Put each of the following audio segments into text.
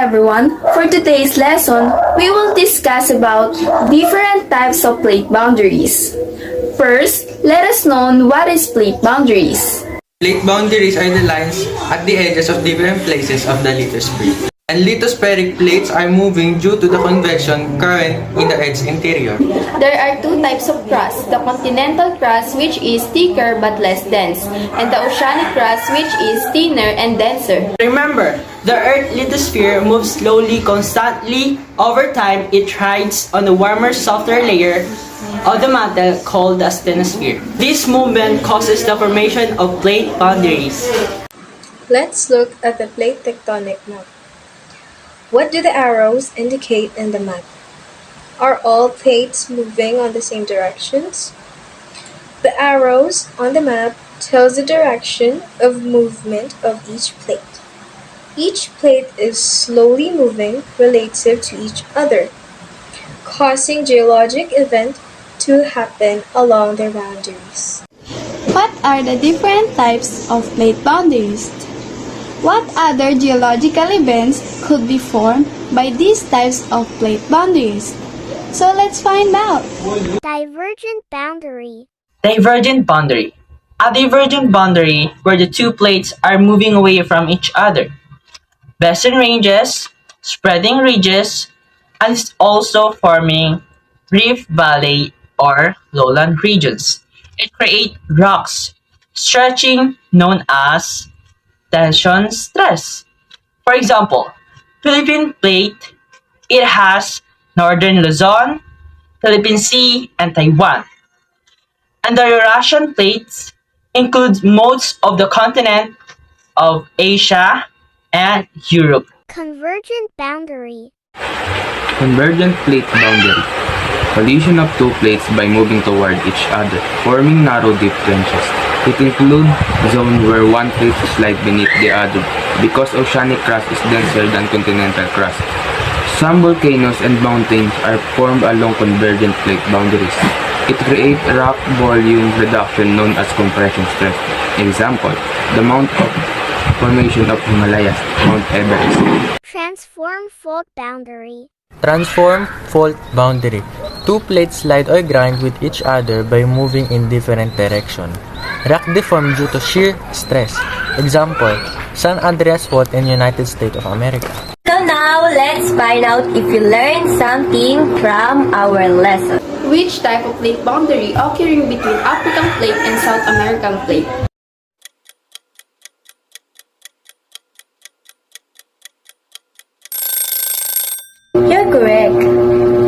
everyone, for today's lesson, we will discuss about different types of plate boundaries. First, let us know what is plate boundaries. Plate boundaries are the lines at the edges of different places of the lithosphere. And lithospheric plates are moving due to the convection current in the Earth's interior. There are two types of crust, the continental crust which is thicker but less dense, and the oceanic crust which is thinner and denser. Remember, the Earth's lithosphere moves slowly, constantly. Over time, it rides on a warmer, softer layer of the mantle called the asthenosphere. This movement causes the formation of plate boundaries. Let's look at the plate tectonic map. What do the arrows indicate in the map? Are all plates moving on the same directions? The arrows on the map tells the direction of movement of each plate. Each plate is slowly moving relative to each other, causing geologic events to happen along their boundaries. What are the different types of plate boundaries? What other geological events could be formed by these types of plate boundaries? So let's find out. Divergent boundary. Divergent boundary. A divergent boundary where the two plates are moving away from each other. Basin ranges, spreading ridges, and is also forming rift valley or lowland regions. It creates rocks stretching known as tension stress. For example, Philippine plate, it has northern Luzon, Philippine Sea, and Taiwan. And the Eurasian plates includes most of the continent of Asia and Europe. Convergent boundary. Convergent plate boundary. Collision of two plates by moving toward each other, forming narrow deep trenches. It includes zones where one plate slides beneath the other because oceanic crust is denser than continental crust. Some volcanoes and mountains are formed along convergent plate boundaries. It creates rock volume reduction known as compression stress. Example, the Mount of Formation of Himalayas, Mount Everest. Transform fault boundary. Transform fault boundary. Two plates slide or grind with each other by moving in different directions. Rock deformed due to shear stress. Example, San Andreas Fault in United States of America. So now, let's find out if you learned something from our lesson. Which type of plate boundary occurring between African plate and South American plate? You're correct.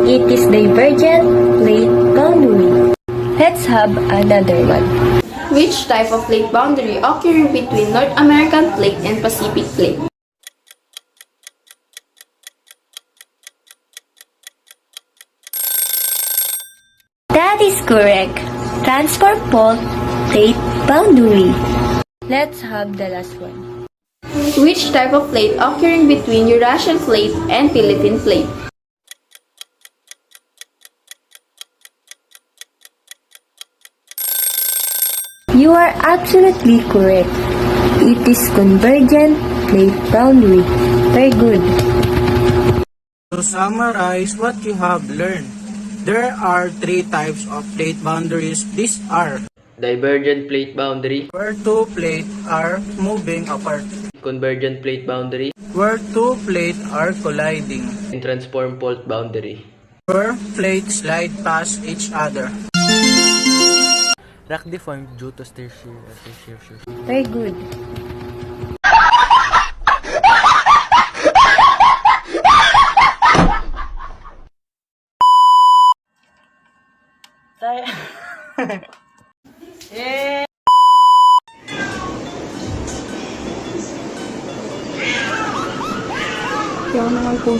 It is divergent plate boundary. Let's have another one. Which type of plate boundary occurring between North American plate and Pacific plate? That is correct. Transform fault plate boundary. Let's have the last one. Which type of plate occurring between Eurasian plate and Philippine plate? You are absolutely correct. It is convergent plate boundary. Very good. To summarize what you have learned, there are three types of plate boundaries. These are Divergent plate boundary, where two plates are moving apart, convergent plate boundary, where two plates are colliding, and transform fault boundary. where plates slide past each other. Rock deformed due to shear. Very good. Kaya naman po.